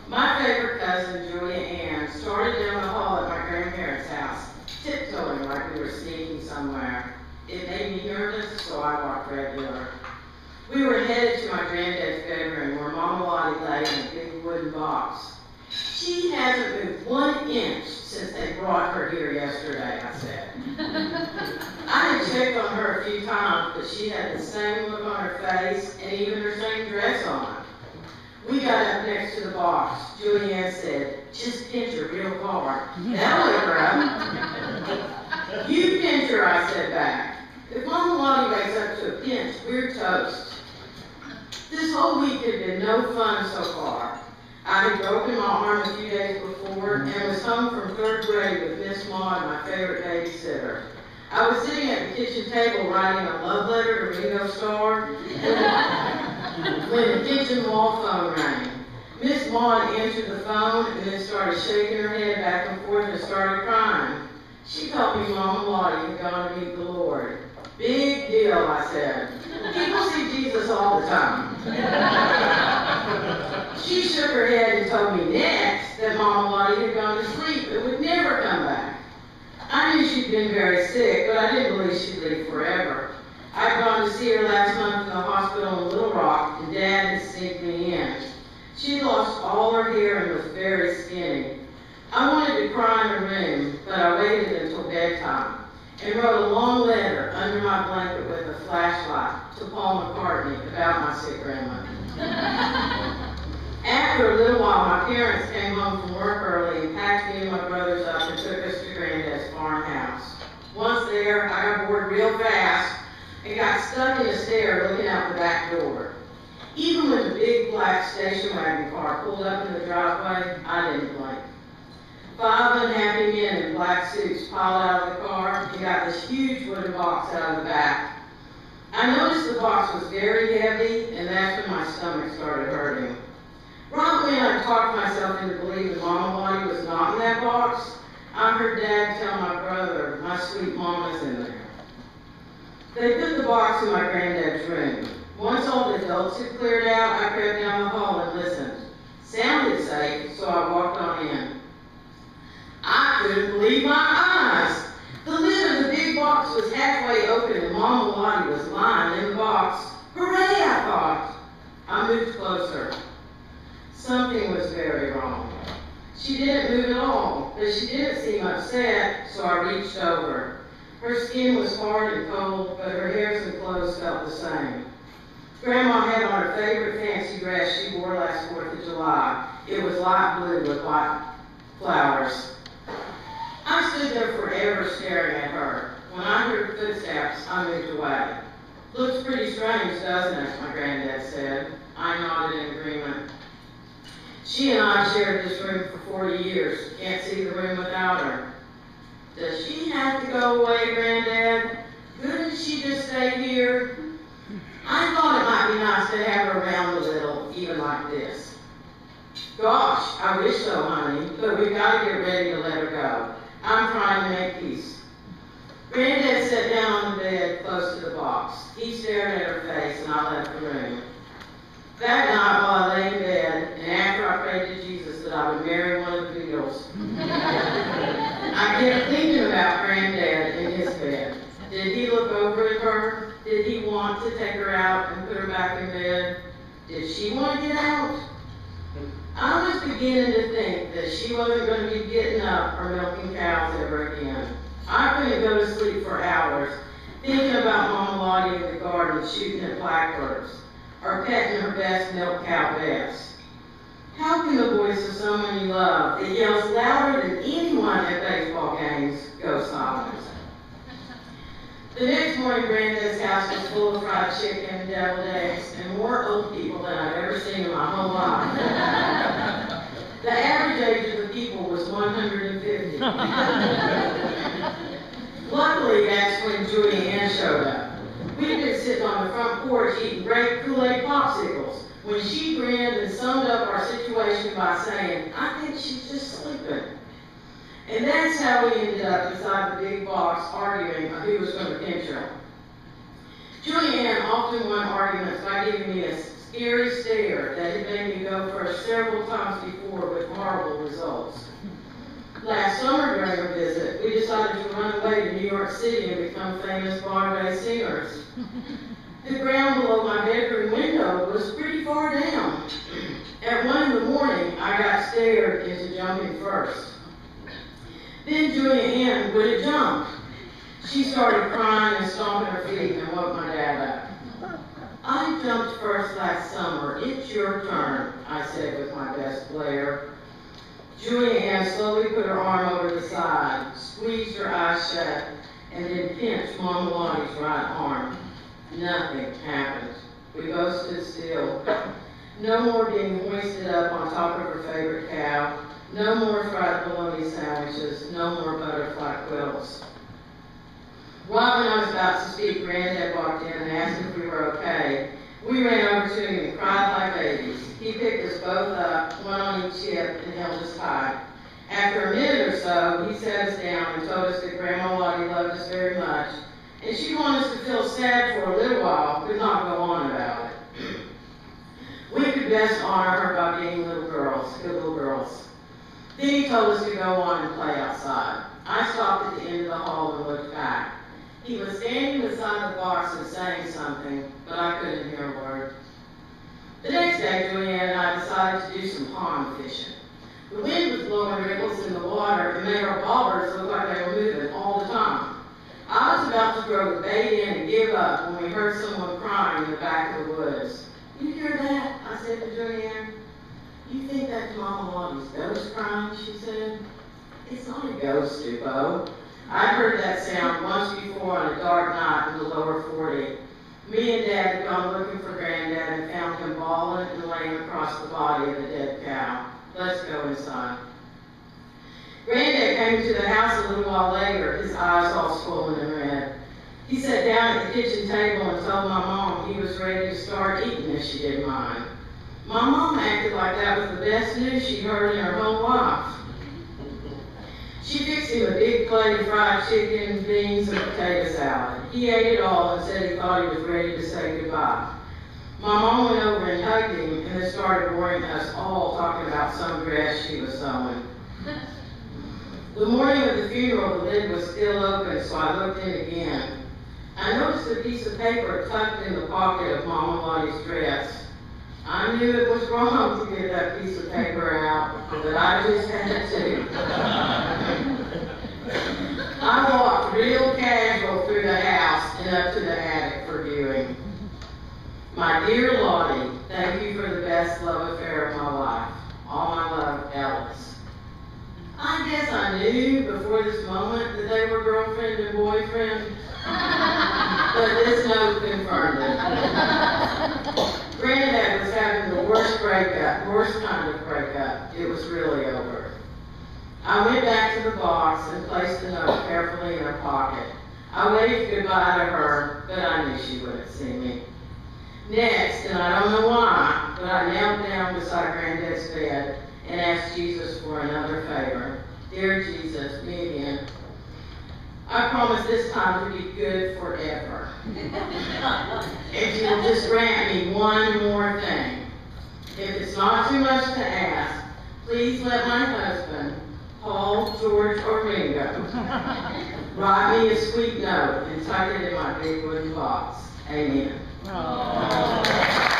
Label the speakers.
Speaker 1: My favorite cousin, Julia Ann, started down the hall at my grandparents' house, tiptoeing like we were sneaking somewhere. It made me nervous, so I walked regular. We were headed to my granddad's bedroom where Mama Lottie lay in a big wooden box. She hasn't moved 1 inch since they brought her here yesterday, I said. I had checked on her a few times, but she had the same look on her face and even her same dress on. We got up next to the box. Julianne said, "Just pinch her real hard. That'll wake her up." "You pinch her," I said back. "If Mama Lottie wakes up to a pinch, we're toast." This whole week had been no fun so far. I had broken my arm a few days before and was home from 3rd grade with Miss Maud, my favorite babysitter. I was sitting at the kitchen table writing a love letter to Ringo Starr when the kitchen wall phone rang. Miss Maud answered the phone and then started shaking her head back and forth and started crying. She told me Mama Lottie had gone to meet the Lord. "Big deal," I said. "People see Jesus all the time." She shook her head and told me next that Mama Lottie had gone to sleep and would never come back. I knew she'd been very sick, but I didn't believe she'd leave forever. I'd gone to see her last month in the hospital in Little Rock, and Dad had sneaked me in. She lost all her hair and was very skinny. I wanted to cry in her room, but I waited until bedtime and wrote a long letter under my blanket with a flashlight to Paul McCartney about my sick grandma. After a little while, my parents came home from work early and packed me and my brothers up and took us to Granddad's farmhouse. Once there, I got bored real fast and got stuck in a stair looking out the back door. Even when the big black station wagon car pulled up in the driveway, I didn't blink. 5 unhappy men in black suits piled out of the car and got this huge wooden box out of the back. I noticed the box was very heavy, and that's when my stomach started hurting. Right when I talked myself into believing Mama Lottie was not in that box, I heard Dad tell my brother, "My sweet mama's in there." They put the box in my granddad's room. Once all the adults had cleared out, I crept down the hall and listened. Sounded safe, so I walked on in. I couldn't believe my eyes. The lid of the big box was halfway open and Mama Lottie was lying in the box. Hooray, I thought. I moved closer. Something was very wrong. She didn't move at all, but she didn't seem upset, so I reached over. Her skin was hard and cold, but her hairs and clothes felt the same. Grandma had on her favorite fancy dress she wore last 4th of July. It was light blue with white flowers. I stood there forever staring at her. When I heard footsteps, I moved away. "Looks pretty strange, doesn't it?" my granddad said. I nodded in agreement. "She and I shared this room for 40 years. Can't see the room without her." "Does she have to go away, Granddad? Couldn't she just stay here?" I thought it might be nice to have her around a little, even like this. "Gosh, I wish so, honey, but we've got to get ready to let her go. I'm trying to make peace." Granddad sat down on the bed close to the box. He stared at her face, and I left the room. That night, while I lay in bed, and after I prayed to Jesus that I would marry one of the Beatles, I kept thinking about Granddad in his bed. Did he look over at her? Did he want to take her out and put her back in bed? Did she want to get out? I was beginning to think that she wasn't going to be getting up or milking cows ever again. I couldn't go to sleep for hours, thinking about Mama Lottie in the garden shooting at blackbirds, or petting her best milk cow Bess. How can the voice of someone you love that yells louder than anyone at baseball games go silent? The next morning, Granddad's house was full of fried chicken, deviled eggs, and more old people than I've ever seen in my whole life. The average age of the people was 150. Luckily, that's when Julia Ann showed up. We'd been sitting on the front porch eating grape Kool-Aid popsicles when she grinned and summed up our situation by saying, "I think she's just sleeping." And that's how we ended up inside the big box arguing who was going to pinch her. Julia Ann often won arguments by giving me a scary stare that had made me go first several times before with horrible results. Last summer during a visit, we decided to run away to New York City and become famous Broadway singers. The ground below my bedroom window was pretty far down. At 1 in the morning, I got scared into jumping first. Then Julia Ann would jump. She started crying and stomping her feet and woke my dad up. I jumped first last summer. It's your turn, I said with my best glare. Julia Ann slowly put her arm over the side, squeezed her eyes shut, and then pinched Mama Lottie's right arm. Nothing happened. We both stood still. No more being hoisted up on top of her favorite cow. No more fried bologna sandwiches. No more butterfly quilts. Right when I was about to speak, Granddad walked in and asked if we were okay. We ran over to him and cried like babies. He picked us both up, one on each hip, and held us tight. After a minute or so, he sat us down and told us that Grandma Lottie loved us very much, and she wanted us to feel sad for a little while, but not go on about it. We could best honor her by being little girls, good little girls. Then he told us to go on and play outside. I stopped at the end of the hall and looked back. He was standing beside the box and saying something, but I couldn't hear a word. The next day, Julianne and I decided to do some pond fishing. The wind was blowing ripples in the water and made our bobbers look like they were moving all the time. I was about to throw the bait in and give up when we heard someone crying in the back of the woods. "You hear that?" I said to Julianne. "You think that's Mama Lottie's ghost crying?" she said. "It's not a ghost, Duvall. I'd heard that sound once before on a dark night in the lower 40. Me and Dad had gone looking for Granddad and found him bawling and laying across the body of a dead cow. Let's go inside." Granddad came to the house a little while later, his eyes all swollen and red. He sat down at the kitchen table and told my mom he was ready to start eating if she didn't mind. My mom acted like that was the best news she'd heard in her whole life. She fixed him a big plate of fried chicken, beans, and potato salad. He ate it all and said he thought he was ready to say goodbye. My mom went over and hugged him and then started boring us all talking about some dress she was sewing. The morning of the funeral, the lid was still open, so I looked in again. I noticed a piece of paper tucked in the pocket of Mama Lottie's dress. I knew it was wrong to get that piece of paper out, but I just had to. I walked real casual through the house and up to the attic for viewing. "My dear Lottie, thank you for the best love affair of my life. All my love, Alice." I guess I knew before this moment that they were girlfriend and boyfriend, but this note confirmed it. Granddad was having the worst kind of breakup. It was really over. I went back to the box and placed the note carefully in her pocket. I waved goodbye to her, but I knew she wouldn't see me. Next, and I don't know why, but I knelt down beside Granddad's bed and asked Jesus for another favor. "Dear Jesus, me again. I promise this time to be good forever. If you'll just grant me one more thing. If it's not too much to ask, please let my husband, Paul, George, or Ringo, write me a sweet note and tuck it in my big wooden box. Amen." Aww.